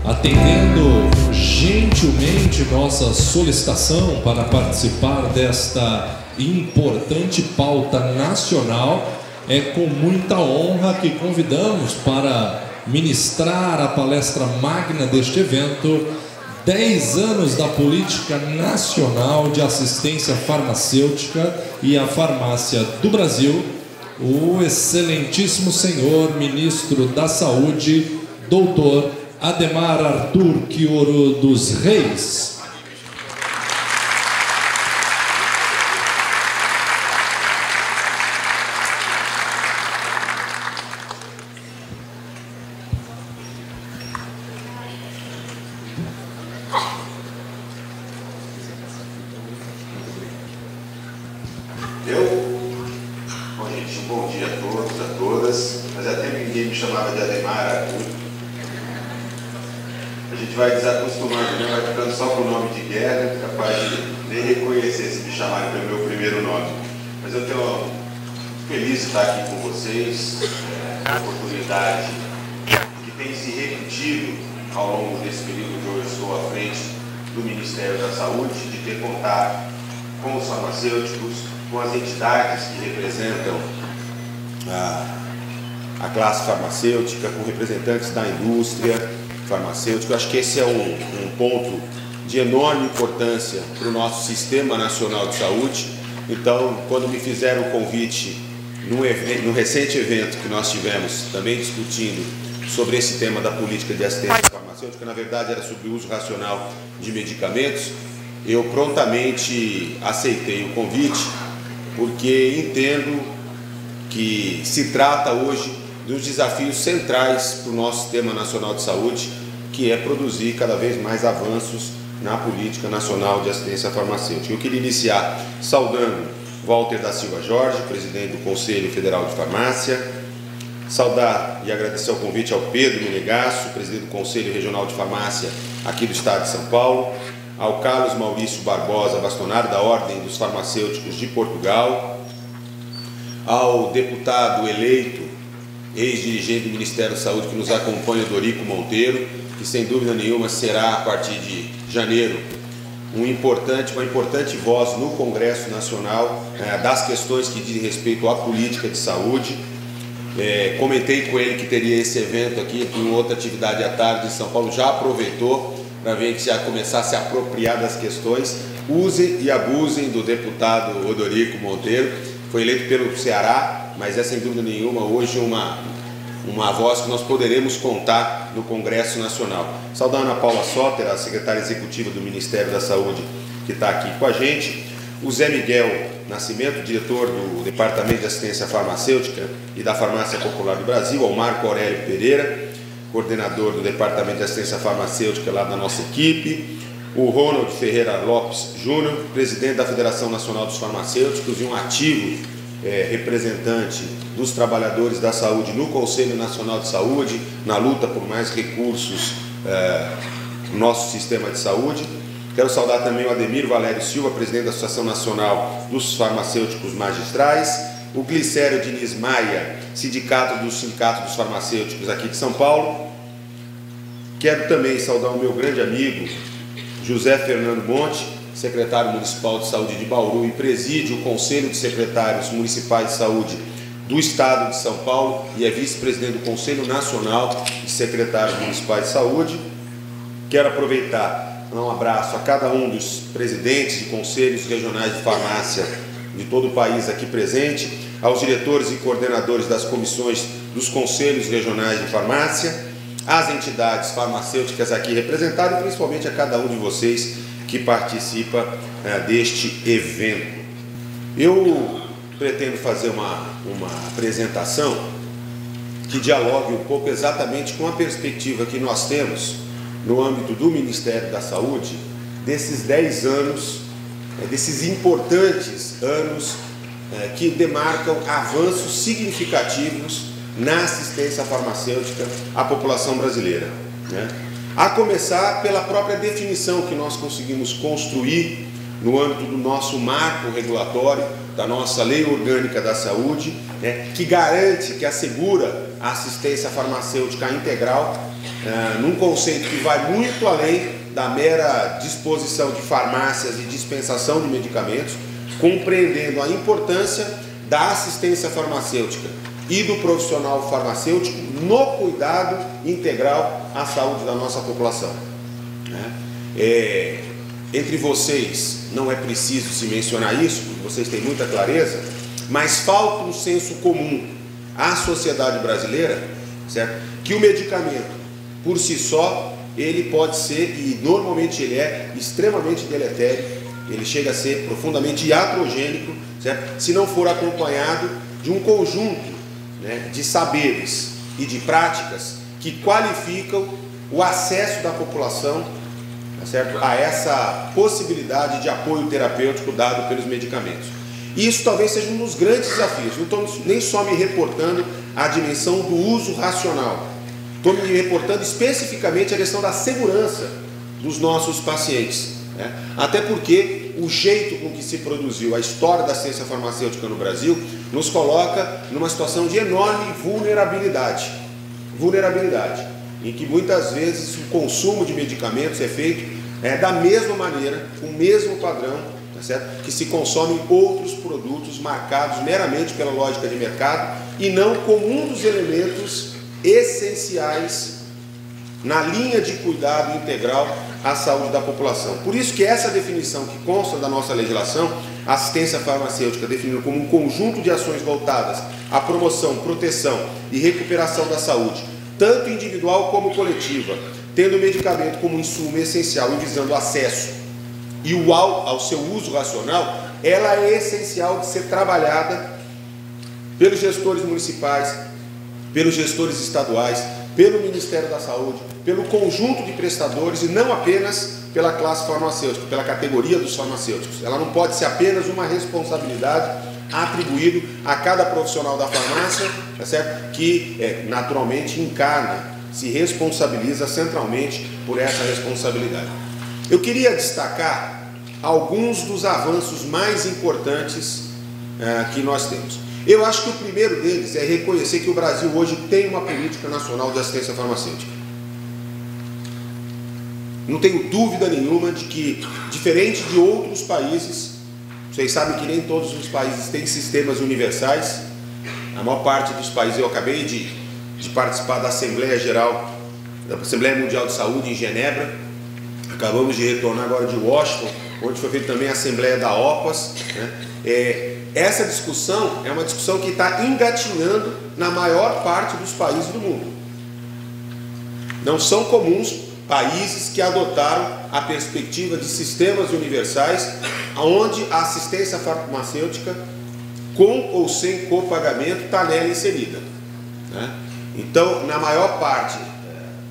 Atendendo gentilmente nossa solicitação para participar desta importante pauta nacional, é com muita honra que convidamos para ministrar a palestra magna deste evento, 10 anos da Política Nacional de Assistência Farmacêutica e a Farmácia do Brasil, o excelentíssimo senhor Ministro da Saúde, doutor Adhemar Arthur Quioro dos Reis. Bom, gente, um bom dia a todos, a todas. Fazia tempo que ninguém me chamava de Adhemar Arthur. A gente vai desacostumando, né? Vai ficando só com o nome de guerra, capaz de nem reconhecer se me chamarem pelo meu primeiro nome. Mas eu estou feliz de estar aqui com vocês, a oportunidade que tem se repetido ao longo desse período que eu estou à frente do Ministério da Saúde, de ter contato com os farmacêuticos, com as entidades que representam a classe farmacêutica, com representantes da indústria farmacêutica. Eu acho que esse é um ponto de enorme importância para o nosso Sistema Nacional de Saúde. Então, quando me fizeram o convite no recente evento que nós tivemos, também discutindo sobre esse tema da política de assistência farmacêutica, na verdade era sobre o uso racional de medicamentos, eu prontamente aceitei o convite, porque entendo que se trata hoje dos desafios centrais para o nosso Sistema Nacional de Saúde, que é produzir cada vez mais avanços na política nacional de assistência farmacêutica. Eu queria iniciar saudando Walter da Silva Jorge, presidente do Conselho Federal de Farmácia, saudar e agradecer o convite ao Pedro Menegasso, presidente do Conselho Regional de Farmácia aqui do estado de São Paulo, ao Carlos Maurício Barbosa, bastonário da Ordem dos Farmacêuticos de Portugal, ao deputado eleito, ex-dirigente do Ministério da Saúde que nos acompanha, Dorico Monteiro, que sem dúvida nenhuma será, a partir de janeiro, uma importante voz no Congresso Nacional das questões que dizem respeito à política de saúde. Comentei com ele que teria esse evento aqui em outra atividade à tarde em São Paulo, já aproveitou para ver que já começar a se apropriar das questões. Usem e abusem do deputado Odorico Monteiro, foi eleito pelo Ceará, mas é sem dúvida nenhuma hoje uma voz que nós poderemos contar no Congresso Nacional. Saudar a Ana Paula Soter, a secretária executiva do Ministério da Saúde, que está aqui com a gente, o Zé Miguel Nascimento, diretor do Departamento de Assistência Farmacêutica e da Farmácia Popular do Brasil, ao Marco Aurélio Pereira, coordenador do Departamento de Assistência Farmacêutica lá da nossa equipe, o Ronald Ferreira Lopes Júnior, presidente da Federação Nacional dos Farmacêuticos e um ativo representante dos trabalhadores da saúde no Conselho Nacional de Saúde, na luta por mais recursos no nosso sistema de saúde. Quero saudar também o Ademir Valério Silva, presidente da Associação Nacional dos Farmacêuticos Magistrais, o Glicério Diniz Maia, sindicato dos farmacêuticos aqui de São Paulo. Quero também saudar o meu grande amigo José Fernando Monte, secretário municipal de saúde de Bauru e preside o Conselho de Secretários Municipais de Saúde do Estado de São Paulo e é vice-presidente do Conselho Nacional de Secretários Municipais de Saúde. Quero aproveitar para dar um abraço a cada um dos presidentes de conselhos regionais de farmácia de todo o país aqui presente, aos diretores e coordenadores das comissões dos conselhos regionais de farmácia, às entidades farmacêuticas aqui representadas e principalmente a cada um de vocês que participa deste evento. Eu pretendo fazer uma apresentação que dialogue um pouco exatamente com a perspectiva que nós temos no âmbito do Ministério da Saúde, desses 10 anos, desses importantes anos que demarcam avanços significativos na assistência farmacêutica à população brasileira, né? A começar pela própria definição que nós conseguimos construir no âmbito do nosso marco regulatório, da nossa Lei Orgânica da Saúde, né, que garante, que assegura a assistência farmacêutica integral num conceito que vai muito além da mera disposição de farmácias e dispensação de medicamentos, compreendendo a importância da assistência farmacêutica e do profissional farmacêutico no cuidado integral à saúde da nossa população. Entre vocês não é preciso se mencionar isso, porque vocês têm muita clareza, mas falta um senso comum à sociedade brasileira, certo? Que o medicamento, por si só, ele pode ser, e normalmente ele é, extremamente deletério, ele chega a ser profundamente iatrogênico, certo? Se não for acompanhado de um conjunto, né, de saberes e de práticas que qualificam o acesso da população, tá certo? A essa possibilidade de apoio terapêutico dado pelos medicamentos. E isso talvez seja um dos grandes desafios. Não estou nem só me reportando à dimensão do uso racional, estou me reportando especificamente à questão da segurança dos nossos pacientes, né? Até porque o jeito com que se produziu a história da ciência farmacêutica no Brasil nos coloca numa situação de enorme vulnerabilidade, em que muitas vezes o consumo de medicamentos é feito da mesma maneira, com o mesmo padrão, tá certo? Que se consomem outros produtos marcados meramente pela lógica de mercado e não como um dos elementos essenciais na linha de cuidado integral à saúde da população. Por isso que essa definição que consta da nossa legislação, assistência farmacêutica, definida como um conjunto de ações voltadas à promoção, proteção e recuperação da saúde, tanto individual como coletiva, tendo o medicamento como insumo essencial e visando o acesso e ao seu uso racional, ela é essencial de ser trabalhada pelos gestores municipais, pelos gestores estaduais, pelo Ministério da Saúde, pelo conjunto de prestadores e não apenas pela classe farmacêutica, pela categoria dos farmacêuticos. Ela não pode ser apenas uma responsabilidade atribuída a cada profissional da farmácia, tá certo? Que naturalmente encarna, se responsabiliza centralmente por essa responsabilidade. Eu queria destacar alguns dos avanços mais importantes que nós temos. Eu acho que o primeiro deles é reconhecer que o Brasil hoje tem uma política nacional de assistência farmacêutica. Não tenho dúvida nenhuma de que, diferente de outros países, vocês sabem que nem todos os países têm sistemas universais. A maior parte dos países, eu acabei de participar da Assembleia Geral, da Assembleia Mundial de Saúde em Genebra. Acabamos de retornar agora de Washington, onde foi feita também a Assembleia da OPAS, né? Essa discussão é uma discussão que está engatinhando na maior parte dos países do mundo. Não são comuns países que adotaram a perspectiva de sistemas universais, onde a assistência farmacêutica, com ou sem copagamento, está nela inserida, né? Então, na maior parte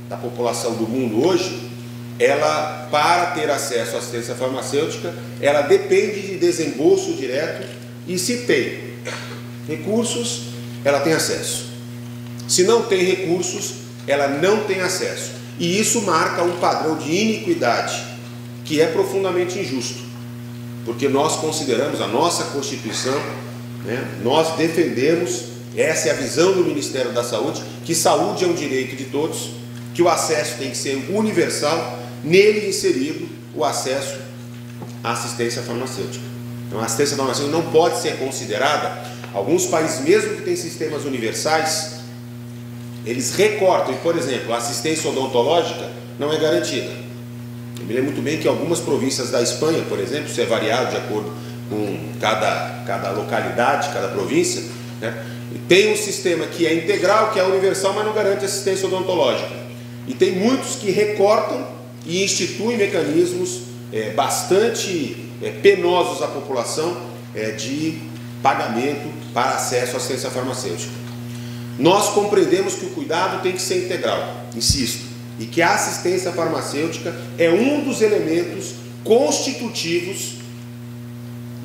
da população do mundo hoje, ela, para ter acesso à assistência farmacêutica, ela depende de desembolso direto. E se tem recursos, ela tem acesso. Se não tem recursos, ela não tem acesso. E isso marca um padrão de iniquidade que é profundamente injusto, porque nós consideramos a nossa Constituição, né, nós defendemos, essa é a visão do Ministério da Saúde, que saúde é um direito de todos, que o acesso tem que ser universal, nele inserido o acesso à assistência farmacêutica. Então, a assistência farmacêutica não pode ser considerada, alguns países, mesmo que têm sistemas universais, eles recortam, e, por exemplo, a assistência odontológica não é garantida. Eu me lembro muito bem que algumas províncias da Espanha, por exemplo, isso é variado de acordo com cada localidade, cada província, né, tem um sistema que é integral, que é universal, mas não garante assistência odontológica. E tem muitos que recortam e instituem mecanismos bastante penosos à população de pagamento para acesso à assistência farmacêutica. Nós compreendemos que o cuidado tem que ser integral, insisto, e que a assistência farmacêutica é um dos elementos constitutivos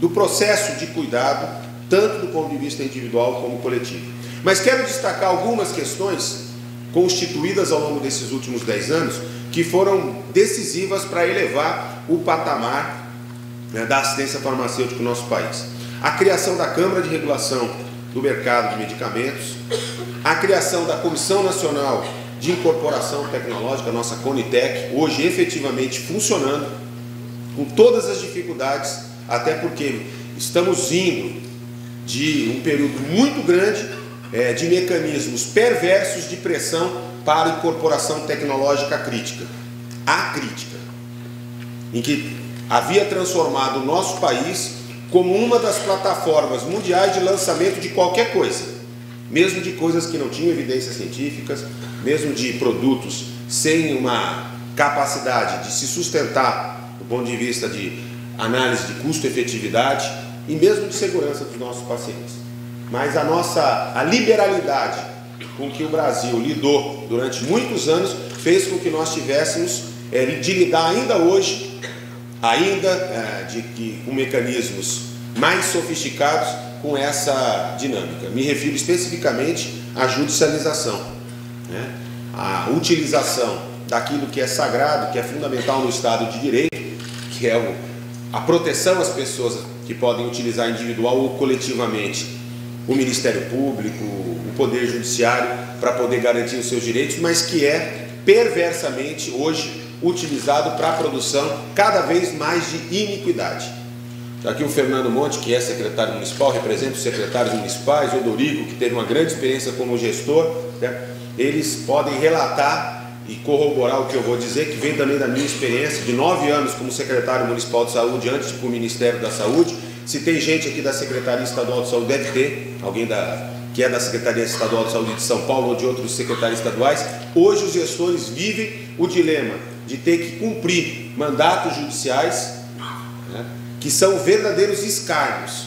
do processo de cuidado, tanto do ponto de vista individual como coletivo. Mas quero destacar algumas questões constituídas ao longo desses últimos 10 anos que foram decisivas para elevar o patamar da assistência farmacêutica no nosso país. A criação da Câmara de Regulação do Mercado de Medicamentos, a criação da Comissão Nacional de incorporação tecnológica, a nossa Conitec, hoje efetivamente funcionando, com todas as dificuldades, até porque estamos vindo de um período muito grande de mecanismos perversos de pressão para a incorporação tecnológica crítica, em que havia transformado o nosso país como uma das plataformas mundiais de lançamento de qualquer coisa, mesmo de coisas que não tinham evidências científicas, mesmo de produtos sem uma capacidade de se sustentar do ponto de vista de análise de custo-efetividade e mesmo de segurança dos nossos pacientes. Mas a liberalidade com que o Brasil lidou durante muitos anos fez com que nós tivéssemos de lidar ainda hoje, com mecanismos mais sofisticados com essa dinâmica. Me refiro especificamente à judicialização, né? A utilização daquilo que é sagrado, que é fundamental no Estado de Direito, que é a proteção às pessoas que podem utilizar individual ou coletivamente o Ministério Público, o Poder Judiciário, para poder garantir os seus direitos, mas que é perversamente hoje utilizado para a produção cada vez mais de iniquidade. Aqui o Fernando Monte, que é secretário municipal, representa os secretários municipais, o Dorigo, que teve uma grande experiência como gestor, né? Eles podem relatar e corroborar o que eu vou dizer, que vem também da minha experiência de 9 anos como secretário municipal de saúde, antes de ir para o Ministério da Saúde. Se tem gente aqui da Secretaria Estadual de Saúde, deve ter alguém que é da Secretaria Estadual de Saúde de São Paulo ou de outros secretários estaduais. Hoje os gestores vivem o dilema de ter que cumprir mandatos judiciais, né, que são verdadeiros escárnios.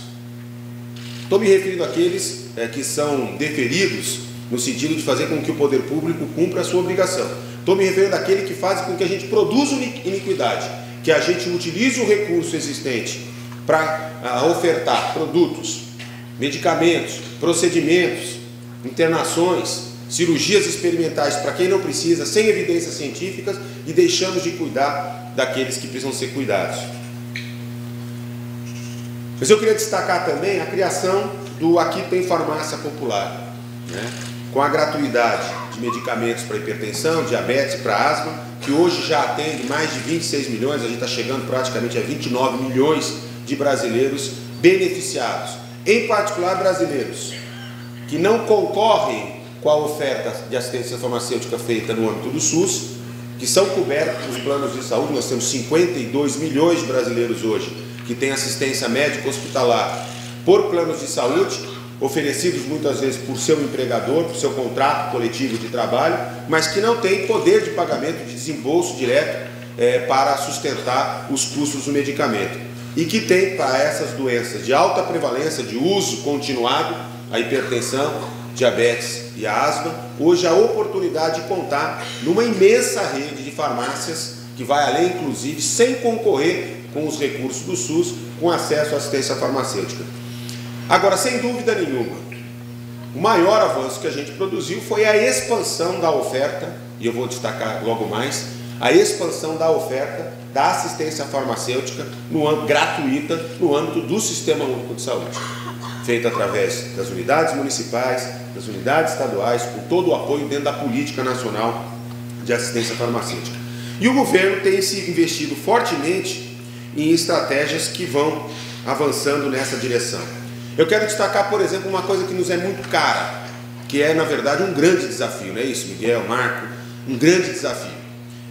Estou me referindo àqueles que são deferidos no sentido de fazer com que o poder público cumpra a sua obrigação. Estou me referindo àquele que faz com que a gente produza iniquidade, que a gente utilize o recurso existente para ofertar produtos, medicamentos, procedimentos, internações, cirurgias experimentais para quem não precisa, sem evidências científicas, e deixamos de cuidar daqueles que precisam ser cuidados. Mas eu queria destacar também a criação do Aqui Tem Farmácia Popular, né? Com a gratuidade de medicamentos para hipertensão, diabetes e para asma, que hoje já atende mais de 26 milhões, a gente está chegando praticamente a 29 milhões de brasileiros beneficiados, em particular brasileiros que não concorrem com a oferta de assistência farmacêutica feita no âmbito do SUS, que são cobertos nos planos de saúde. Nós temos 52 milhões de brasileiros hoje que têm assistência médica hospitalar por planos de saúde, oferecidos muitas vezes por seu empregador, por seu contrato coletivo de trabalho, mas que não têm poder de pagamento de desembolso direto para sustentar os custos do medicamento. E que tem para essas doenças de alta prevalência, de uso continuado, a hipertensão, diabetes e a asma, hoje a oportunidade de contar numa imensa rede de farmácias que vai além, inclusive, sem concorrer com os recursos do SUS, com acesso à assistência farmacêutica. Agora, sem dúvida nenhuma, o maior avanço que a gente produziu foi a expansão da oferta, e eu vou destacar logo mais, a expansão da oferta da assistência farmacêutica gratuita no âmbito do Sistema Único de Saúde, feita através das unidades municipais, das unidades estaduais, com todo o apoio dentro da política nacional de assistência farmacêutica. E o governo tem se investido fortemente em estratégias que vão avançando nessa direção. Eu quero destacar, por exemplo, uma coisa que nos é muito cara, que é, na verdade, um grande desafio, não é isso, Miguel, Marco? Um grande desafio,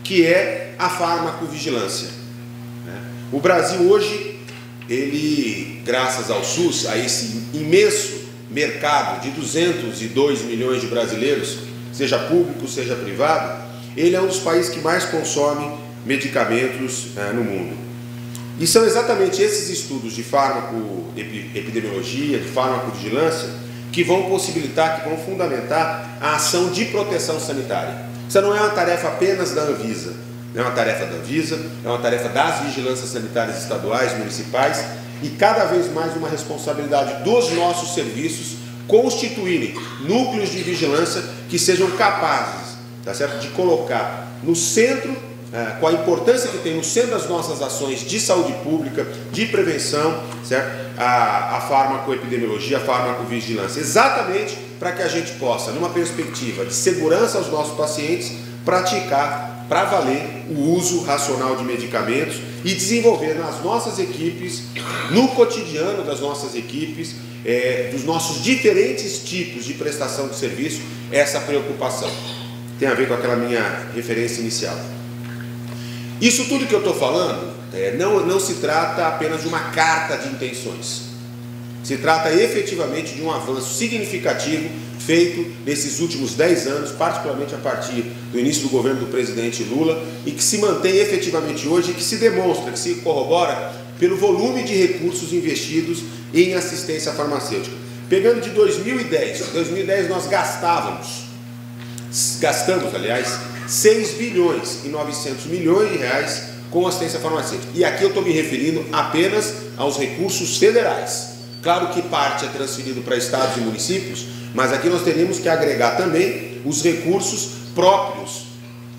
que é a farmacovigilância. O Brasil hoje, ele, graças ao SUS, a esse imenso mercado de 202 milhões de brasileiros, seja público, seja privado, ele é um dos países que mais consome medicamentos no mundo. E são exatamente esses estudos de farmacoepidemiologia, de farmacovigilância, que vão possibilitar, que vão fundamentar a ação de proteção sanitária. Isso não é uma tarefa apenas da Anvisa, não é uma tarefa da Anvisa, é uma tarefa das vigilâncias sanitárias estaduais, municipais, e cada vez mais uma responsabilidade dos nossos serviços constituírem núcleos de vigilância que sejam capazes, tá certo, de colocar no centro, com a importância que tem no centro das nossas ações de saúde pública, de prevenção, certo? A farmacoepidemiologia, a farmacovigilância, exatamente para que a gente possa, numa perspectiva de segurança aos nossos pacientes, praticar para valer o uso racional de medicamentos e desenvolver nas nossas equipes, no cotidiano das nossas equipes, dos nossos diferentes tipos de prestação de serviço, essa preocupação. Tem a ver com aquela minha referência inicial. Isso tudo que eu estou falando não se trata apenas de uma carta de intenções. Se trata efetivamente de um avanço significativo feito nesses últimos 10 anos, particularmente a partir do início do governo do presidente Lula, e que se mantém efetivamente hoje e que se demonstra, que se corrobora pelo volume de recursos investidos em assistência farmacêutica. Pegando de 2010, em 2010 nós gastamos 6 bilhões e 900 milhões de reais com assistência farmacêutica. E aqui eu estou me referindo apenas aos recursos federais. Claro que parte é transferido para estados e municípios, mas aqui nós teríamos que agregar também os recursos próprios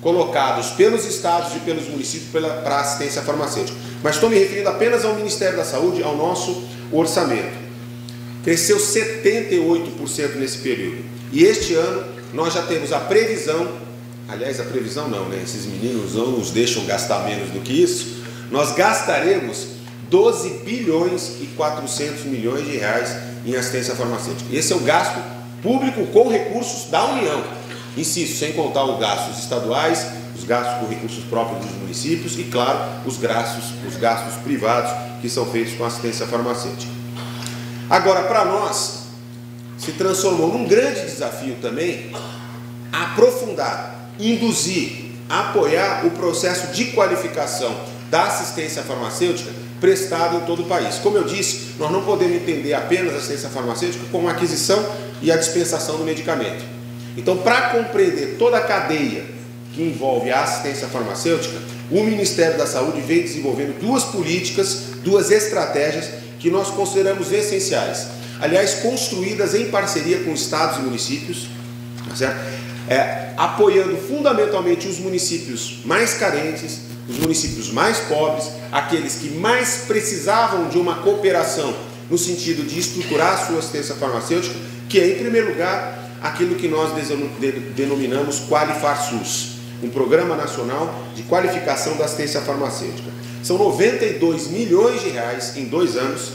colocados pelos estados e pelos municípios para a assistência farmacêutica. Mas estou me referindo apenas ao Ministério da Saúde, ao nosso orçamento. Cresceu 78% nesse período. E este ano nós já temos a previsão, aliás, a previsão não, né? Esses meninos não nos deixam gastar menos do que isso. Nós gastaremos 12 bilhões e 400 milhões de reais em assistência farmacêutica. Esse é o gasto público com recursos da União. Insisto, sem contar os gastos estaduais, os gastos com recursos próprios dos municípios e, claro, os gastos privados que são feitos com assistência farmacêutica. Agora, para nós, se transformou num grande desafio também aprofundar, induzir, apoiar o processo de qualificação da assistência farmacêutica prestado em todo o país. Como eu disse, nós não podemos entender apenas a assistência farmacêutica como a aquisição e a dispensação do medicamento. Então, para compreender toda a cadeia que envolve a assistência farmacêutica, o Ministério da Saúde vem desenvolvendo duas políticas, duas estratégias que nós consideramos essenciais. Aliás, construídas em parceria com estados e municípios, tá certo? Apoiando fundamentalmente os municípios mais carentes, os municípios mais pobres, aqueles que mais precisavam de uma cooperação no sentido de estruturar a sua assistência farmacêutica, que é, em primeiro lugar, aquilo que nós denominamos QualiFarSUS, um programa nacional de qualificação da assistência farmacêutica. São 92 milhões de reais em 2 anos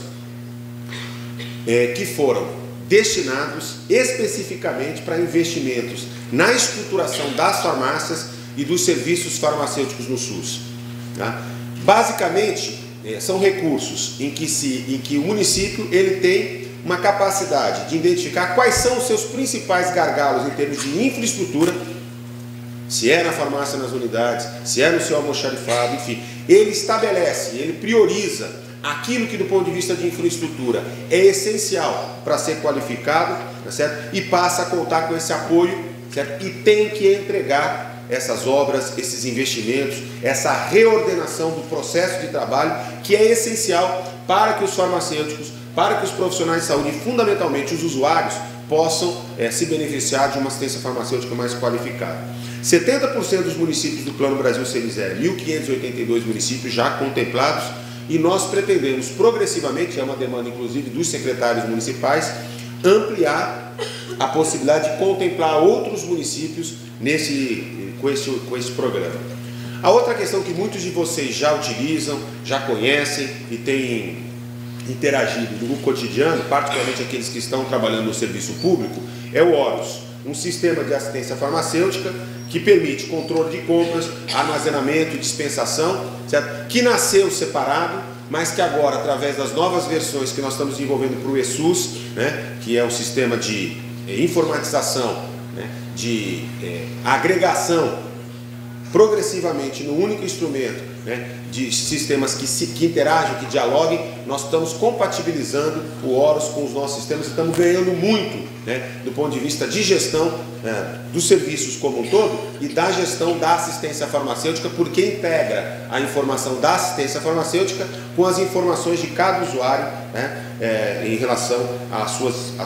que foram destinados especificamente para investimentos na estruturação das farmácias e dos serviços farmacêuticos no SUS. Tá? Basicamente, são recursos em que o município ele tem uma capacidade de identificar quais são os seus principais gargalos em termos de infraestrutura, se é na farmácia, nas unidades, se é no seu almoxarifado, enfim. Ele estabelece, ele prioriza aquilo que do ponto de vista de infraestrutura é essencial para ser qualificado, tá certo? E passa a contar com esse apoio, certo? E tem que entregar essas obras, esses investimentos, essa reordenação do processo de trabalho que é essencial para que os farmacêuticos, para que os profissionais de saúde e fundamentalmente os usuários possam se beneficiar de uma assistência farmacêutica mais qualificada. 70% dos municípios do Plano Brasil Semi Zero, 1.582 municípios já contemplados, e nós pretendemos progressivamente, é uma demanda inclusive dos secretários municipais, ampliar a possibilidade de contemplar outros municípios com esse programa. A outra questão que muitos de vocês já utilizam, já conhecem e têm interagido no cotidiano, particularmente aqueles que estão trabalhando no serviço público, é o Horus, um sistema de assistência farmacêutica que permite controle de compras, armazenamento e dispensação, certo? Que nasceu separado, mas que agora, através das novas versões que nós estamos desenvolvendo para o eSUS, né, que é um sistema de informatização, né, de agregação progressivamente no único instrumento, né, de sistemas que interagem, que dialoguem, nós estamos compatibilizando o Horus com os nossos sistemas e estamos ganhando muito, né, do ponto de vista de gestão dos serviços como um todo e da gestão da assistência farmacêutica, porque integra a informação da assistência farmacêutica com as informações de cada usuário, né, em relação às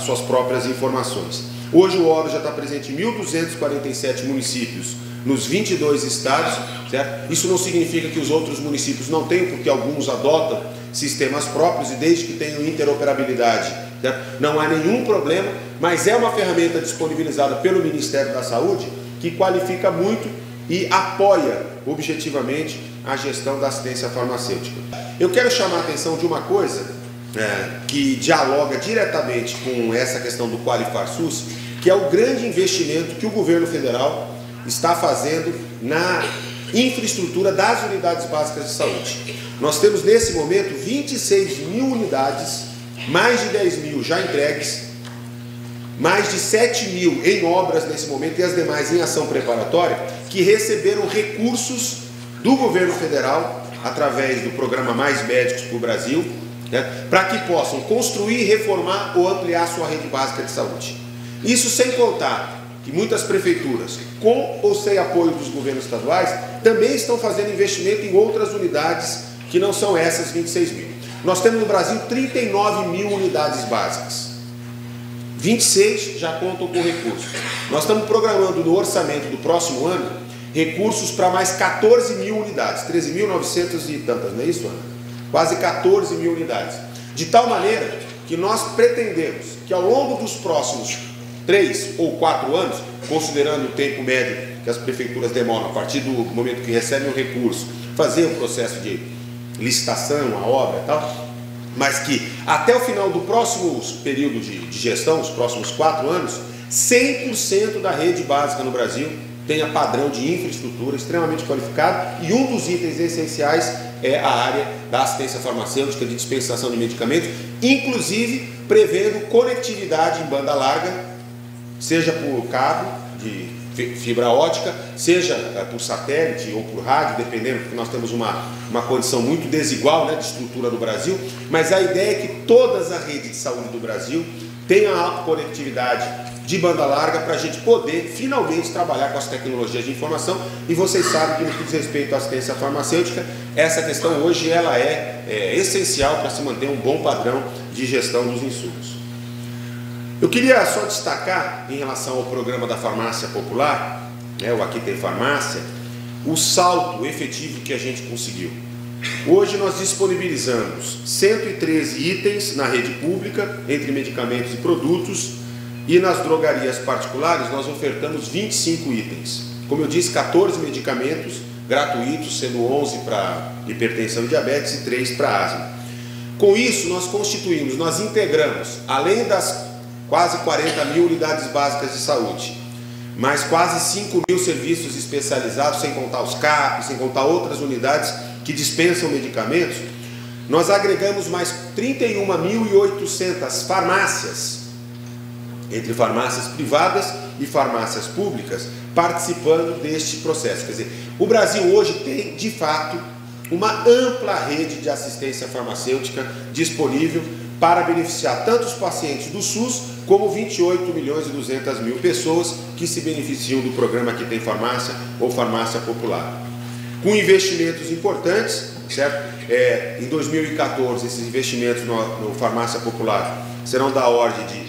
suas próprias informações. Hoje o Horus já está presente em 1.247 municípios nos 22 estados, certo? Isso não significa que os outros municípios não tenham, porque alguns adotam sistemas próprios e desde que tenham interoperabilidade certo? Não há nenhum problema, mas é uma ferramenta disponibilizada pelo Ministério da Saúde que qualifica muito e apoia objetivamente a gestão da assistência farmacêutica. Eu quero chamar a atenção de uma coisa que dialoga diretamente com essa questão do Qualifar SUS, que é o grande investimento que o governo federal está fazendo na infraestrutura das unidades básicas de saúde. Nós temos nesse momento 26 mil unidades, mais de 10 mil já entregues, mais de 7 mil em obras nesse momento e as demais em ação preparatória, que receberam recursos do governo federal através do programa Mais Médicos para o Brasil, né, para que possam construir, reformar ou ampliar sua rede básica de saúde. Isso sem contar que muitas prefeituras, com ou sem apoio dos governos estaduais, também estão fazendo investimento em outras unidades que não são essas 26 mil. Nós temos no Brasil 39 mil unidades básicas. 26 já contam com recursos. Nós estamos programando no orçamento do próximo ano recursos para mais 14 mil unidades, 13.900 e tantas, não é isso, Ana? Quase 14 mil unidades. De tal maneira que nós pretendemos que ao longo dos próximos 3 ou 4 anos, considerando o tempo médio que as prefeituras demoram a partir do momento que recebem o recurso, fazer o processo de licitação, a obra e tal, mas que até o final do próximo período de gestão, os próximos 4 anos, 100% da rede básica no Brasil tenha padrão de infraestrutura extremamente qualificado, e um dos itens essenciais é a área da assistência farmacêutica, de dispensação de medicamentos, inclusive prevendo conectividade em banda larga, seja por cabo de fibra ótica, seja por satélite ou por rádio, dependendo, porque nós temos uma condição muito desigual, né, de estrutura no Brasil, mas a ideia é que todas as redes de saúde do Brasil tenham a conectividade de banda larga para a gente poder finalmente trabalhar com as tecnologias de informação. E vocês sabem que no que diz respeito à assistência farmacêutica, essa questão hoje ela é essencial para se manter um bom padrão de gestão dos insumos. Eu queria só destacar, em relação ao programa da farmácia popular, né, o Aqui Tem Farmácia, o salto efetivo que a gente conseguiu. Hoje nós disponibilizamos 113 itens na rede pública, entre medicamentos e produtos, e nas drogarias particulares nós ofertamos 25 itens. Como eu disse, 14 medicamentos gratuitos, sendo 11 para hipertensão e diabetes e 3 para asma. Com isso nós integramos, além das quase 40 mil unidades básicas de saúde, mais quase 5 mil serviços especializados, sem contar os CAPs, sem contar outras unidades que dispensam medicamentos, nós agregamos mais 31.800 farmácias, entre farmácias privadas e farmácias públicas, participando deste processo. Quer dizer, o Brasil hoje tem, de fato, uma ampla rede de assistência farmacêutica disponível para beneficiar tanto os pacientes do SUS, como 28.200.000 pessoas que se beneficiam do programa Aqui Tem Farmácia ou Farmácia Popular. Com investimentos importantes, certo? Em 2014, esses investimentos no Farmácia Popular serão da ordem de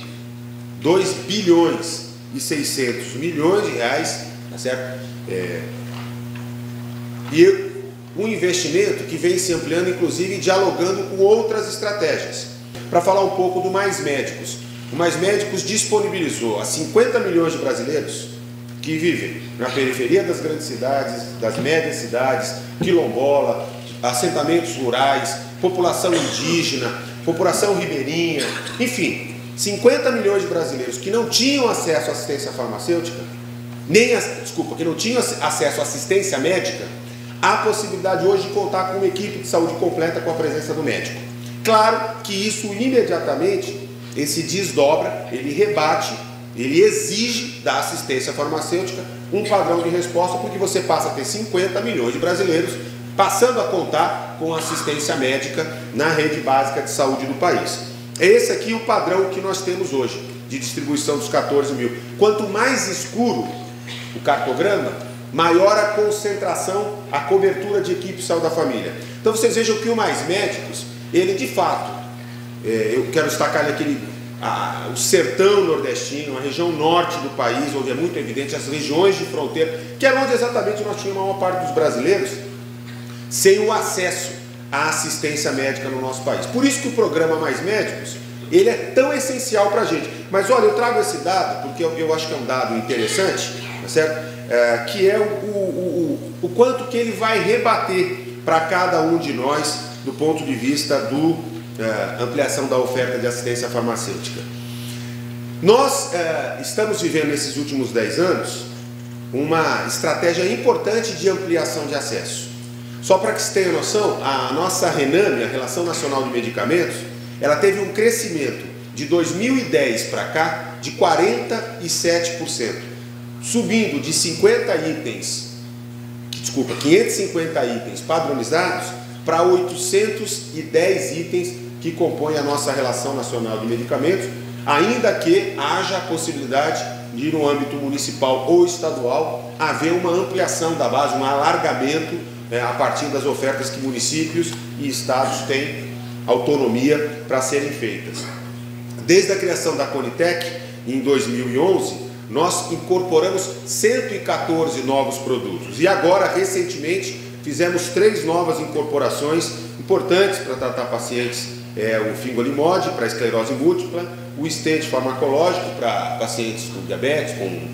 2.600 bilhões de reais, tá certo? E um investimento que vem se ampliando, inclusive dialogando com outras estratégias. Para falar um pouco do Mais Médicos, o Mais Médicos disponibilizou a 50 milhões de brasileiros que vivem na periferia das grandes cidades, das médias cidades, quilombola, assentamentos rurais, população indígena, população ribeirinha, enfim, 50 milhões de brasileiros que não tinham acesso à assistência farmacêutica, que não tinham acesso à assistência médica, há a possibilidade hoje de contar com uma equipe de saúde completa com a presença do médico. Claro que isso imediatamente, esse desdobra, ele rebate, ele exige da assistência farmacêutica um padrão de resposta, porque você passa a ter 50 milhões de brasileiros passando a contar com assistência médica na rede básica de saúde do país. É esse aqui o padrão que nós temos hoje, de distribuição dos 14 mil. Quanto mais escuro o cartograma, maior a concentração, a cobertura de equipe de saúde da família. Então vocês vejam que o Mais Médicos, ele de fato, eu quero destacar o sertão nordestino, a região norte do país, onde é muito evidente as regiões de fronteira, que é onde exatamente nós tínhamos a maior parte dos brasileiros sem o acesso a assistência médica no nosso país. Por isso que o programa Mais Médicos, ele é tão essencial para a gente. Mas olha, eu trago esse dado, porque eu acho que é um dado interessante, tá certo? Que é o quanto que ele vai rebater para cada um de nós, do ponto de vista da ampliação da oferta de assistência farmacêutica. Nós estamos vivendo nesses últimos 10 anos uma estratégia importante de ampliação de acesso. Só para que você tenha noção, a nossa RENAME, a Relação Nacional de Medicamentos, ela teve um crescimento de 2010 para cá de 47%, subindo de 550 itens padronizados para 810 itens que compõem a nossa Relação Nacional de Medicamentos, ainda que haja a possibilidade de, no âmbito municipal ou estadual, haver uma ampliação da base, um alargamento a partir das ofertas que municípios e estados têm autonomia para serem feitas. Desde a criação da Conitec, em 2011, nós incorporamos 114 novos produtos e agora, recentemente, fizemos 3 novas incorporações importantes para tratar pacientes, o fingolimod para esclerose múltipla, o stent farmacológico para pacientes com diabetes, com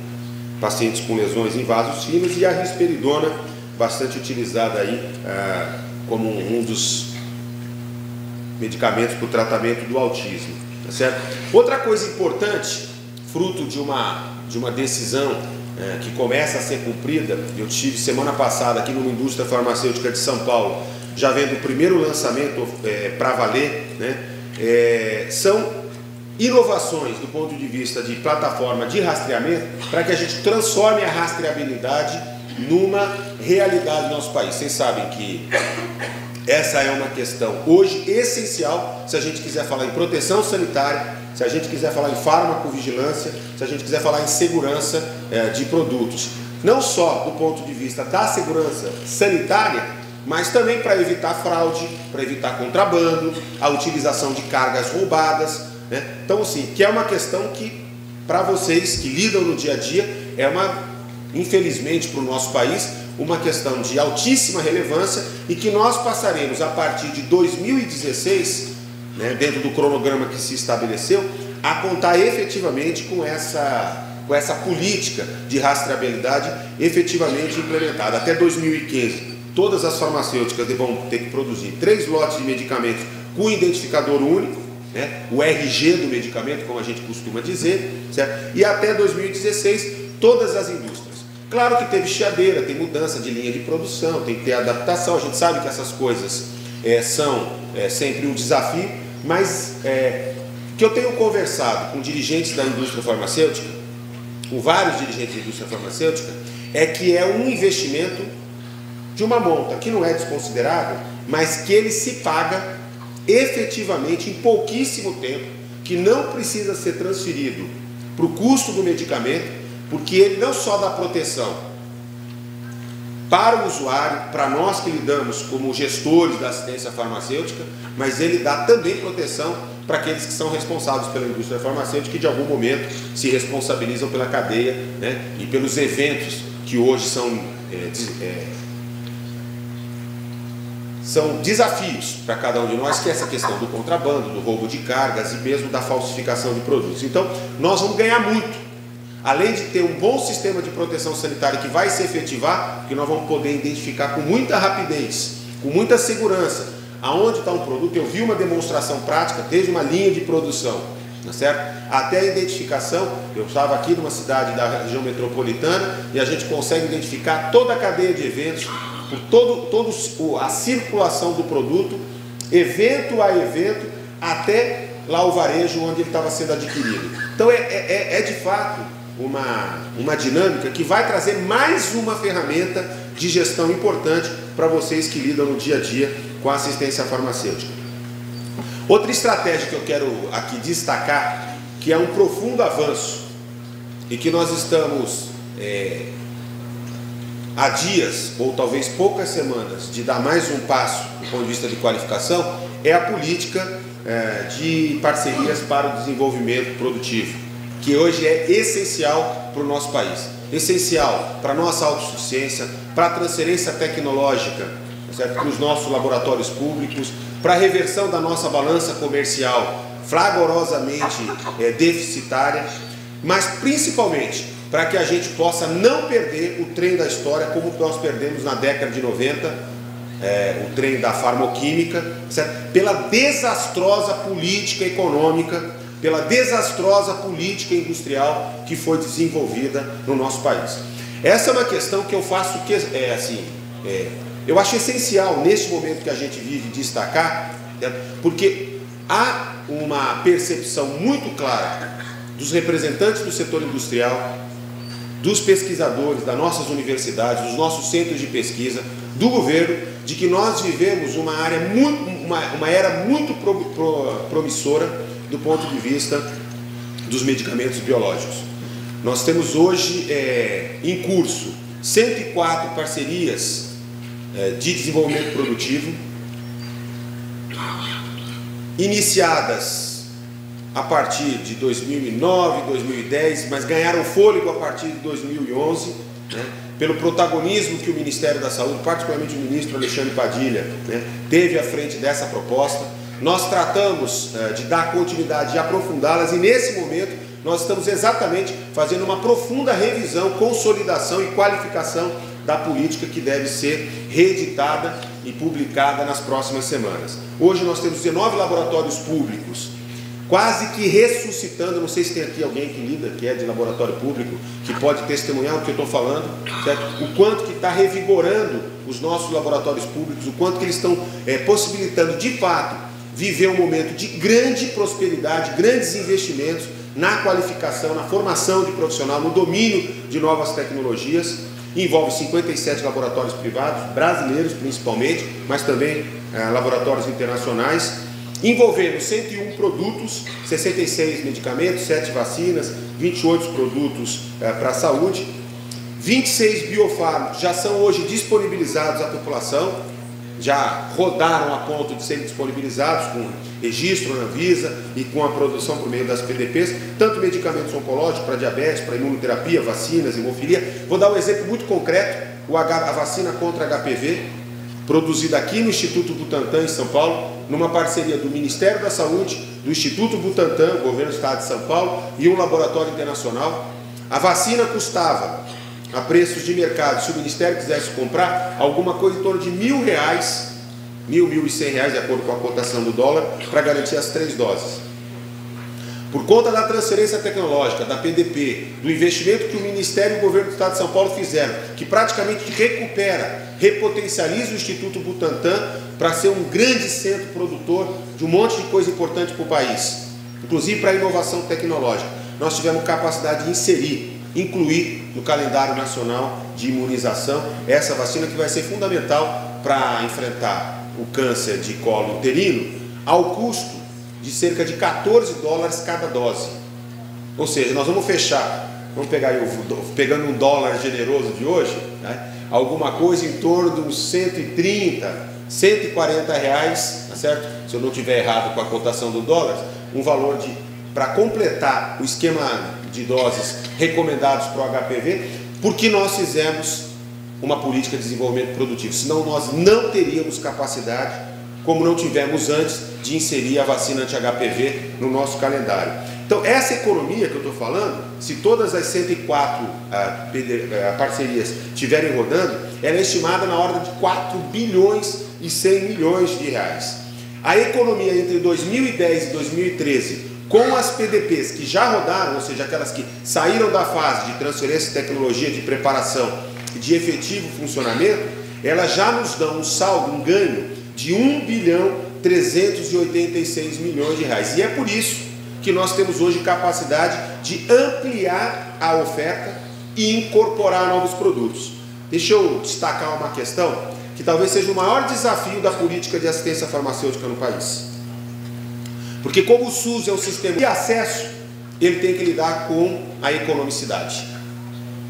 pacientes com lesões em vasos finos, e a risperidona, bastante utilizada aí como um dos medicamentos para o tratamento do autismo, tá certo? Outra coisa importante, fruto de uma decisão que começa a ser cumprida, eu tive semana passada aqui numa indústria farmacêutica de São Paulo, já vendo o primeiro lançamento para valer, né? São inovações do ponto de vista de plataforma de rastreamento para que a gente transforme a rastreabilidade numa realidade no nosso país. Vocês sabem que essa é uma questão hoje essencial se a gente quiser falar em proteção sanitária, se a gente quiser falar em farmacovigilância, se a gente quiser falar em segurança de produtos. Não só do ponto de vista da segurança sanitária, mas também para evitar fraude, para evitar contrabando, a utilização de cargas roubadas, né? Então, assim, que é uma questão que, para vocês que lidam no dia a dia, infelizmente para o nosso país, uma questão de altíssima relevância e que nós passaremos a partir de 2016, né, dentro do cronograma que se estabeleceu, a contar efetivamente com essa política de rastreabilidade efetivamente implementada. Até 2015, todas as farmacêuticas vão ter que produzir 3 lotes de medicamentos com identificador único, né, o RG do medicamento, como a gente costuma dizer, certo? E até 2016, todas as indústrias. Claro que teve chiadeira, tem mudança de linha de produção, tem que ter adaptação, a gente sabe que essas coisas são sempre um desafio, mas que eu tenho conversado com dirigentes da indústria farmacêutica, com vários dirigentes da indústria farmacêutica, é que é um investimento de uma monta que não é desconsiderável, mas que ele se paga efetivamente em pouquíssimo tempo, que não precisa ser transferido para o custo do medicamento, porque ele não só dá proteção para o usuário, para nós que lidamos como gestores da assistência farmacêutica, mas ele dá também proteção para aqueles que são responsáveis pela indústria farmacêutica e de algum momento se responsabilizam pela cadeia, né, e pelos eventos que hoje são desafios para cada um de nós, que é essa questão do contrabando, do roubo de cargas e mesmo da falsificação de produtos. Então, nós vamos ganhar muito. Além de ter um bom sistema de proteção sanitária que vai se efetivar, que nós vamos poder identificar com muita rapidez, com muita segurança, aonde está um produto. Eu vi uma demonstração prática, desde uma linha de produção, tá certo? Até a identificação. Eu estava aqui numa cidade da região metropolitana e a gente consegue identificar toda a cadeia de eventos, por toda a circulação do produto, evento a evento, até lá o varejo onde ele estava sendo adquirido. Então é de fato uma dinâmica que vai trazer mais uma ferramenta de gestão importante para vocês que lidam no dia a dia com a assistência farmacêutica. Outra estratégia que eu quero aqui destacar, que é um profundo avanço e que nós estamos há dias ou talvez poucas semanas de dar mais um passo do ponto de vista de qualificação, é a política de parcerias para o desenvolvimento produtivo, que hoje é essencial para o nosso país, essencial para a nossa autossuficiência, para a transferência tecnológica, certo? Para os nossos laboratórios públicos, para a reversão da nossa balança comercial fragorosamente deficitária, mas principalmente para que a gente possa não perder o trem da história como nós perdemos na década de 90, o trem da farmoquímica, certo? Pela desastrosa política econômica, pela desastrosa política industrial que foi desenvolvida no nosso país. Essa é uma questão que eu faço, eu acho essencial neste momento que a gente vive destacar, porque há uma percepção muito clara dos representantes do setor industrial, dos pesquisadores, das nossas universidades, dos nossos centros de pesquisa, do governo, de que nós vivemos uma era muito promissora do ponto de vista dos medicamentos biológicos. Nós temos hoje em curso 104 parcerias de desenvolvimento produtivo, iniciadas a partir de 2009, 2010, mas ganharam fôlego a partir de 2011, né, pelo protagonismo que o Ministério da Saúde, particularmente o ministro Alexandre Padilha, né, teve à frente dessa proposta. Nós tratamos de dar continuidade e aprofundá-las, e nesse momento nós estamos exatamente fazendo uma profunda revisão, consolidação e qualificação da política que deve ser reeditada e publicada nas próximas semanas. Hoje nós temos 19 laboratórios públicos, quase que ressuscitando. Não sei se tem aqui alguém que lida, que é de laboratório público, que pode testemunhar o que eu estou falando, certo? O quanto que está revigorando os nossos laboratórios públicos, o quanto que eles estão possibilitando, de fato, viver um momento de grande prosperidade, grandes investimentos na qualificação, na formação de profissional, no domínio de novas tecnologias. Envolve 57 laboratórios privados, brasileiros principalmente, mas também laboratórios internacionais, envolvendo 101 produtos, 66 medicamentos, 7 vacinas, 28 produtos para a saúde, 26 biofármacos já são hoje disponibilizados à população, já rodaram a ponto de serem disponibilizados com registro na Anvisa e com a produção por meio das PDPs, tanto medicamentos oncológicos para diabetes, para imunoterapia, vacinas, hemofilia. Vou dar um exemplo muito concreto: a vacina contra HPV, produzida aqui no Instituto Butantan, em São Paulo, numa parceria do Ministério da Saúde, do Instituto Butantan, Governo do Estado de São Paulo e um laboratório internacional. A vacina custava, a preços de mercado, se o Ministério quisesse comprar, alguma coisa em torno de R$1.000, R$1.100, de acordo com a cotação do dólar, para garantir as 3 doses. Por conta da transferência tecnológica, da PDP, do investimento que o Ministério e o Governo do Estado de São Paulo fizeram, que praticamente recupera, repotencializa o Instituto Butantan para ser um grande centro produtor de um monte de coisa importante para o país, inclusive para a inovação tecnológica, nós tivemos capacidade de inserir, incluir no calendário nacional de imunização essa vacina, que vai ser fundamental para enfrentar o câncer de colo uterino, ao custo de cerca de $14 cada dose. Ou seja, nós vamos fechar, vamos pegar aí, pegando um dólar generoso de hoje, né, alguma coisa em torno de uns 130, 140 reais, tá certo? Se eu não estiver errado com a cotação do dólar, um valor para completar o esquema de doses recomendados para o HPV, porque nós fizemos uma política de desenvolvimento produtivo. Senão nós não teríamos capacidade, como não tivemos antes, de inserir a vacina anti-HPV no nosso calendário. Então, essa economia que eu estou falando, se todas as 104 parcerias estiverem rodando, ela é estimada na ordem de 4 bilhões e 100 milhões de reais. A economia entre 2010 e 2013, com as PDPs que já rodaram, ou seja, aquelas que saíram da fase de transferência de tecnologia, de preparação e de efetivo funcionamento, elas já nos dão um saldo, um ganho de 1.386 bilhões de reais. E é por isso que nós temos hoje capacidade de ampliar a oferta e incorporar novos produtos. Deixa eu destacar uma questão que talvez seja o maior desafio da política de assistência farmacêutica no país. Porque como o SUS é um sistema de acesso, ele tem que lidar com a economicidade.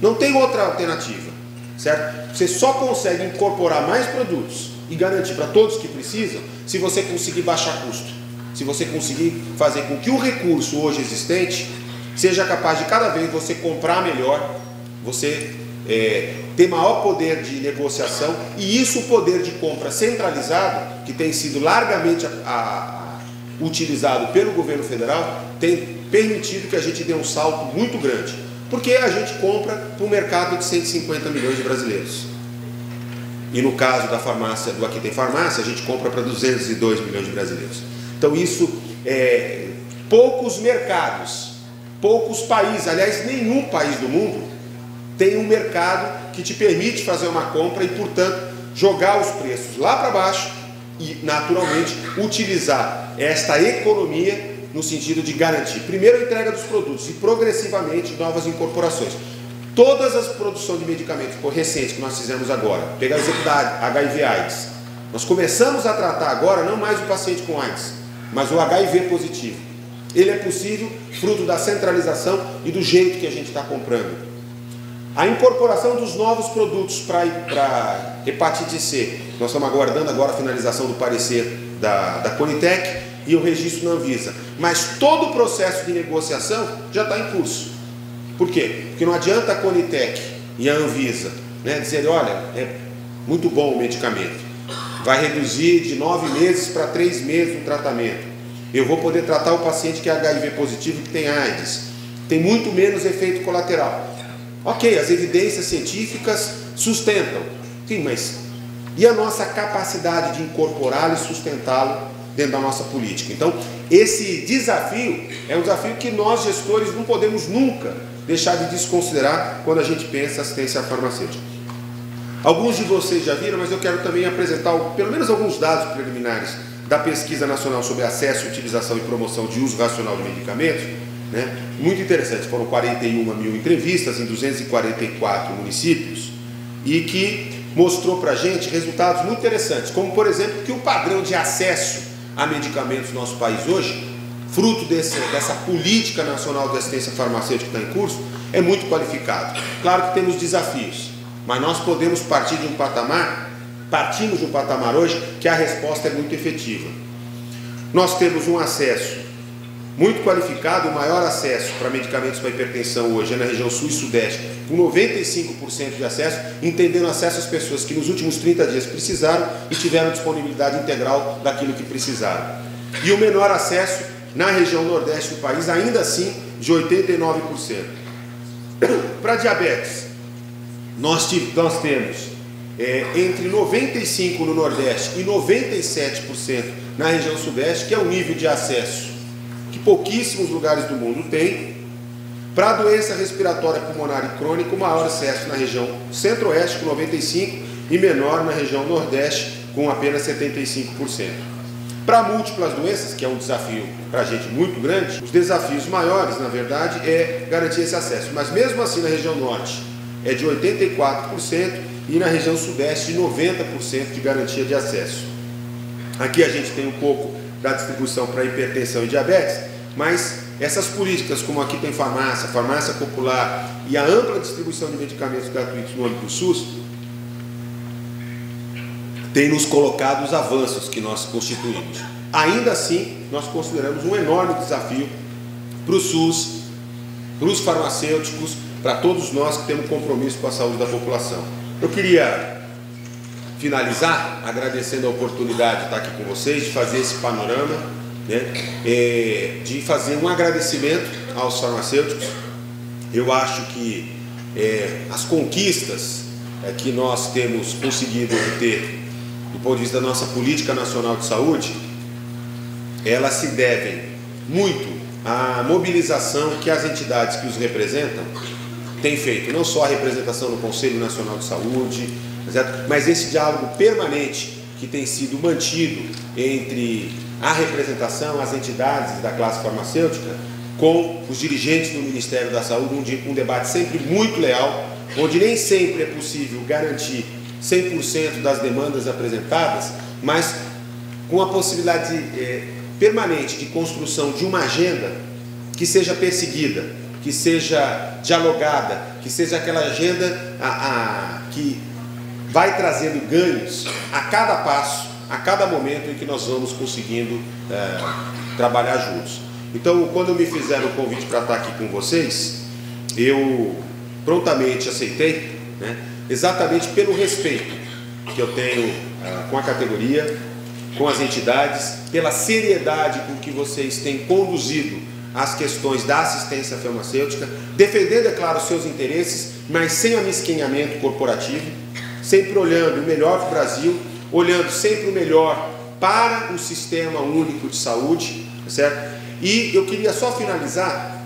Não tem outra alternativa, certo? Você só consegue incorporar mais produtos e garantir para todos que precisam se você conseguir baixar custo. Se você conseguir fazer com que o recurso hoje existente seja capaz de cada vez você comprar melhor, você ter maior poder de negociação, e isso, o poder de compra centralizado, que tem sido largamente utilizado pelo governo federal, tem permitido que a gente dê um salto muito grande, porque a gente compra para um mercado de 150 milhões de brasileiros. E no caso da farmácia, do Aqui Tem Farmácia, a gente compra para 202 milhões de brasileiros. Então isso, poucos mercados, poucos países, aliás, nenhum país do mundo tem um mercado que te permite fazer uma compra e, portanto, jogar os preços lá para baixo e, naturalmente, utilizar esta economia no sentido de garantir, primeiro, a entrega dos produtos e, progressivamente, novas incorporações. Todas as produções de medicamentos recentes que nós fizemos agora, pegar o exemplo da HIV/AIDS, nós começamos a tratar agora não mais o paciente com AIDS, mas o HIV positivo. Ele é possível fruto da centralização e do jeito que a gente está comprando. A incorporação dos novos produtos para hepatite C. Nós estamos aguardando agora a finalização do parecer da Conitec e o registro na Anvisa. Mas todo o processo de negociação já está em curso. Por quê? Porque não adianta a Conitec e a Anvisa, né, dizer, olha, é muito bom o medicamento, vai reduzir de 9 meses para 3 meses o tratamento. Eu vou poder tratar o paciente que é HIV positivo, que tem AIDS. Tem muito menos efeito colateral. Ok, as evidências científicas sustentam. Sim, mas e a nossa capacidade de incorporá-lo e sustentá-lo dentro da nossa política? Então, esse desafio é um desafio que nós, gestores, não podemos nunca deixar de desconsiderar quando a gente pensa assistência farmacêutica. Alguns de vocês já viram, mas eu quero também apresentar pelo menos alguns dados preliminares da Pesquisa Nacional sobre Acesso, Utilização e Promoção de Uso Racional de Medicamentos, né? Muito interessante, foram 41 mil entrevistas em 244 municípios e que mostrou para a gente resultados muito interessantes, como por exemplo que o padrão de acesso a medicamentos no nosso país hoje, fruto dessa política nacional de assistência farmacêutica que está em curso, é muito qualificado. Claro que temos desafios, mas nós podemos partimos de um patamar hoje que a resposta é muito efetiva. Nós temos um acesso muito qualificado, o maior acesso para medicamentos para hipertensão hoje é na região sul e sudeste, com 95% de acesso, entendendo acesso às pessoas que nos últimos 30 dias precisaram e tiveram disponibilidade integral daquilo que precisaram. E o menor acesso na região nordeste do país, ainda assim, de 89%. Para diabetes, nós temos entre 95% no nordeste e 97% na região sudeste, que é um nível de acesso que pouquíssimos lugares do mundo têm. Para a doença respiratória pulmonar e crônica, o maior acesso na região centro-oeste, com 95%, e menor na região nordeste, com apenas 75%. Para múltiplas doenças, que é um desafio para a gente muito grande, os desafios maiores, na verdade, é garantir esse acesso. Mas mesmo assim, na região norte, é de 84% e na região sudeste, de 90% de garantia de acesso. Aqui a gente tem um pouco da distribuição para hipertensão e diabetes, mas essas políticas, como Aqui Tem Farmácia, farmácia popular e a ampla distribuição de medicamentos gratuitos no âmbito do SUS, tem nos colocado os avanços que nós constituímos. Ainda assim, nós consideramos um enorme desafio para o SUS, para os farmacêuticos, para todos nós que temos compromisso com a saúde da população. Eu queria finalizar agradecendo a oportunidade de estar aqui com vocês, de fazer esse panorama, né? De fazer um agradecimento aos farmacêuticos. Eu acho que as conquistas que nós temos conseguido obter do ponto de vista da nossa política nacional de saúde, elas se devem muito à mobilização que as entidades que os representam têm feito, não só a representação no Conselho Nacional de Saúde, mas esse diálogo permanente que tem sido mantido entre a representação, as entidades da classe farmacêutica, com os dirigentes do Ministério da Saúde, um debate sempre muito leal, onde nem sempre é possível garantir 100% das demandas apresentadas, mas com a possibilidade permanente de construção de uma agenda que seja perseguida, que seja dialogada, que seja aquela agenda que vai trazendo ganhos a cada passo, a cada momento em que nós vamos conseguindo trabalhar juntos. Então, quando me fizeram o convite para estar aqui com vocês, eu prontamente aceitei, né? Exatamente pelo respeito que eu tenho com a categoria, com as entidades, pela seriedade com que vocês têm conduzido as questões da assistência farmacêutica, defendendo, é claro, os seus interesses, mas sem amesquinhamento corporativo, sempre olhando o melhor para o Brasil, olhando sempre o melhor para o Sistema Único de Saúde, certo? E eu queria só finalizar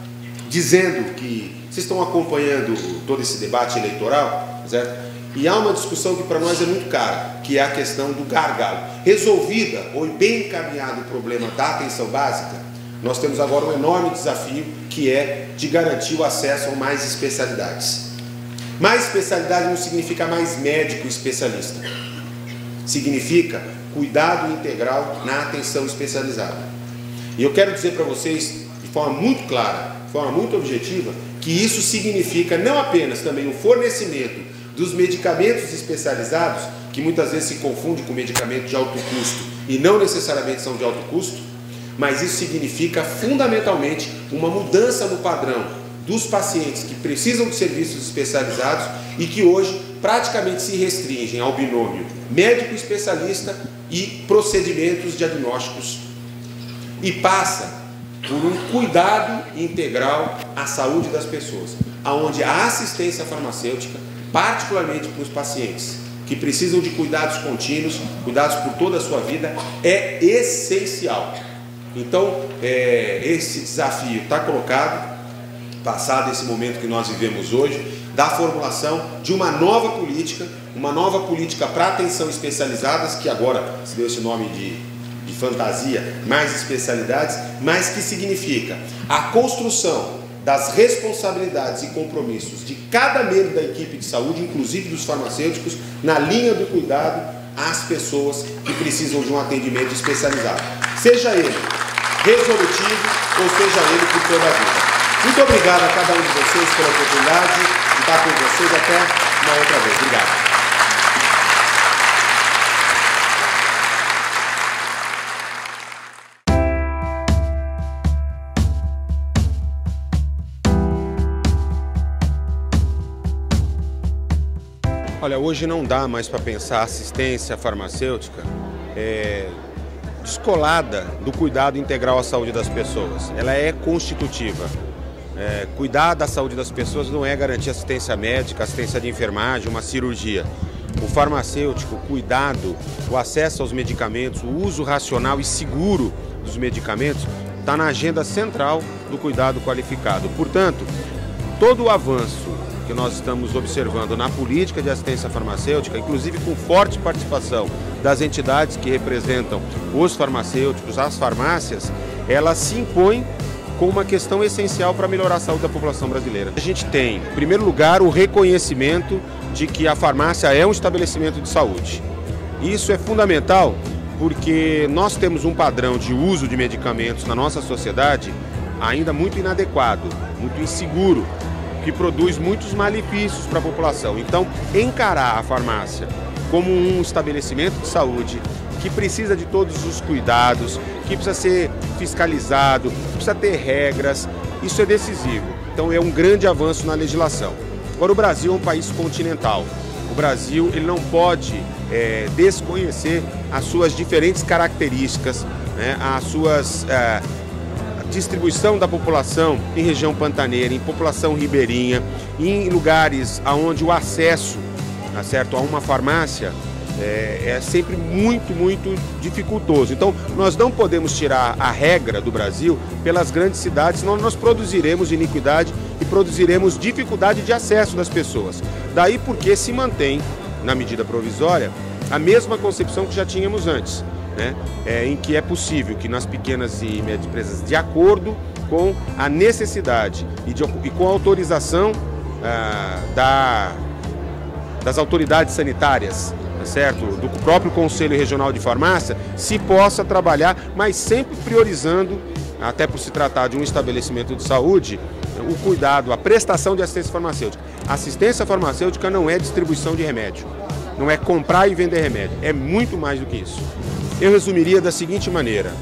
dizendo que vocês estão acompanhando todo esse debate eleitoral, certo? E há uma discussão que para nós é muito cara, que é a questão do gargalo. Resolvida ou bem encaminhado o problema da atenção básica, nós temos agora um enorme desafio, que é de garantir o acesso a mais especialidades. Mais especialidade não significa mais médico especialista. Significa cuidado integral na atenção especializada. E eu quero dizer para vocês, de forma muito clara, de forma muito objetiva, que isso significa não apenas também o fornecimento dos medicamentos especializados, que muitas vezes se confunde com medicamento de alto custo e não necessariamente são de alto custo, mas isso significa fundamentalmente uma mudança no padrão dos pacientes que precisam de serviços especializados e que hoje praticamente se restringem ao binômio médico especialista e procedimentos diagnósticos, e passa por um cuidado integral à saúde das pessoas, onde a assistência farmacêutica, particularmente para os pacientes que precisam de cuidados contínuos, cuidados por toda a sua vida, é essencial. Então, esse desafio está colocado, passado esse momento que nós vivemos hoje, da formulação de uma nova política para atenção especializadas, que agora se deu esse nome de fantasia, mais especialidades, mas que significa a construção das responsabilidades e compromissos de cada membro da equipe de saúde, inclusive dos farmacêuticos, na linha do cuidado às pessoas que precisam de um atendimento especializado, seja ele resolutivo ou seja ele por toda a vida. Muito obrigado a cada um de vocês pela oportunidade de estar com vocês. Até uma outra vez. Obrigado. Olha, hoje não dá mais para pensar assistência farmacêutica descolada do cuidado integral à saúde das pessoas. Ela é constitutiva. Cuidar da saúde das pessoas não é garantir assistência médica, assistência de enfermagem, uma cirurgia. O farmacêutico, o cuidado, o acesso aos medicamentos, o uso racional e seguro dos medicamentos está na agenda central do cuidado qualificado. Portanto, todo o avanço que nós estamos observando na política de assistência farmacêutica, inclusive com forte participação das entidades que representam os farmacêuticos, as farmácias, ela se impõe como uma questão essencial para melhorar a saúde da população brasileira. A gente tem, em primeiro lugar, o reconhecimento de que a farmácia é um estabelecimento de saúde. Isso é fundamental porque nós temos um padrão de uso de medicamentos na nossa sociedade ainda muito inadequado, muito inseguro, que produz muitos malefícios para a população. Então, encarar a farmácia como um estabelecimento de saúde que precisa de todos os cuidados, que precisa ser fiscalizado, precisa ter regras, isso é decisivo. Então, é um grande avanço na legislação. Agora, o Brasil é um país continental. O Brasil ele não pode desconhecer as suas diferentes características, né, as suas distribuição da população em região pantaneira, em população ribeirinha, em lugares onde o acesso, tá certo, a uma farmácia é sempre muito dificultoso. Então, nós não podemos tirar a regra do Brasil pelas grandes cidades, senão nós produziremos iniquidade e produziremos dificuldade de acesso das pessoas. Daí porque se mantém, na medida provisória, a mesma concepção que já tínhamos antes, né? Em que é possível que nas pequenas e médias empresas, de acordo com a necessidade e com a autorização das autoridades sanitárias, tá certo? Do próprio Conselho Regional de Farmácia, se possa trabalhar, mas sempre priorizando, até por se tratar de um estabelecimento de saúde, o cuidado, a prestação de assistência farmacêutica. Assistência farmacêutica não é distribuição de remédio, não é comprar e vender remédio, é muito mais do que isso. Eu resumiria da seguinte maneira: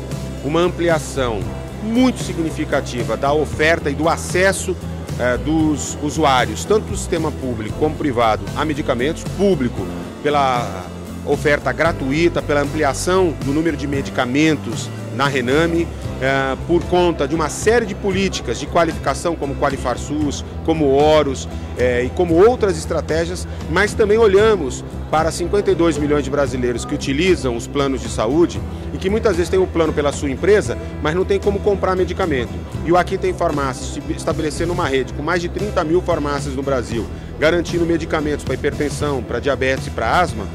uma ampliação muito significativa da oferta e do acesso dos usuários, tanto do sistema público como privado, a medicamentos, público pela oferta gratuita, pela ampliação do número de medicamentos na Rename, por conta de uma série de políticas de qualificação, como Qualifar SUS, como Horus e como outras estratégias, mas também olhamos para 52 milhões de brasileiros que utilizam os planos de saúde e que muitas vezes têm o plano pela sua empresa, mas não tem como comprar medicamento. E o Aqui Tem Farmácias, estabelecendo uma rede com mais de 30 mil farmácias no Brasil, garantindo medicamentos para hipertensão, para diabetes e para asma,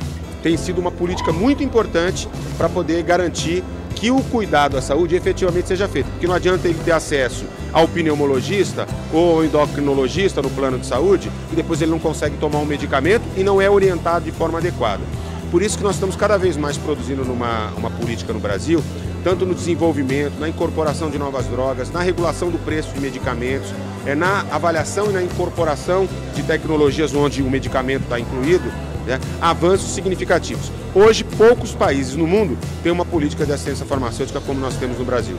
tem sido uma política muito importante para poder garantir que o cuidado à saúde efetivamente seja feito. Porque não adianta ele ter acesso ao pneumologista ou ao endocrinologista no plano de saúde e depois ele não consegue tomar um medicamento e não é orientado de forma adequada. Por isso que nós estamos cada vez mais produzindo uma política no Brasil, tanto no desenvolvimento, na incorporação de novas drogas, na regulação do preço de medicamentos, na avaliação e na incorporação de tecnologias onde o medicamento está incluído, avanços significativos. Hoje, poucos países no mundo têm uma política de assistência farmacêutica como nós temos no Brasil.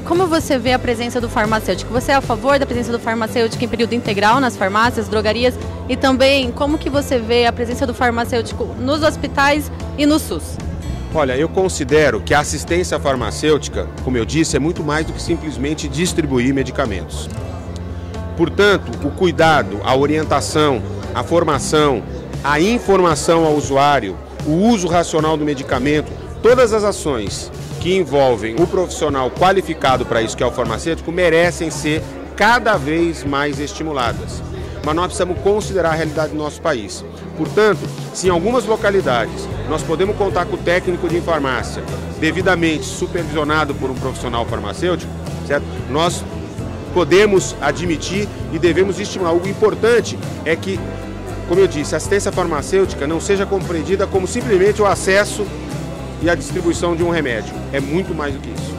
Como você vê a presença do farmacêutico? Você é a favor da presença do farmacêutico em período integral nas farmácias, drogarias? E também, como que você vê a presença do farmacêutico nos hospitais e no SUS? Olha, eu considero que a assistência farmacêutica, como eu disse, é muito mais do que simplesmente distribuir medicamentos. Portanto, o cuidado, a orientação, a formação, a informação ao usuário, o uso racional do medicamento, todas as ações que envolvem o profissional qualificado para isso, que é o farmacêutico, merecem ser cada vez mais estimuladas. Mas nós precisamos considerar a realidade do nosso país. Portanto, se em algumas localidades nós podemos contar com o técnico de farmácia devidamente supervisionado por um profissional farmacêutico, certo? Nós podemos admitir e devemos estimular. O importante é que, como eu disse, a assistência farmacêutica não seja compreendida como simplesmente o acesso e a distribuição de um remédio. É muito mais do que isso.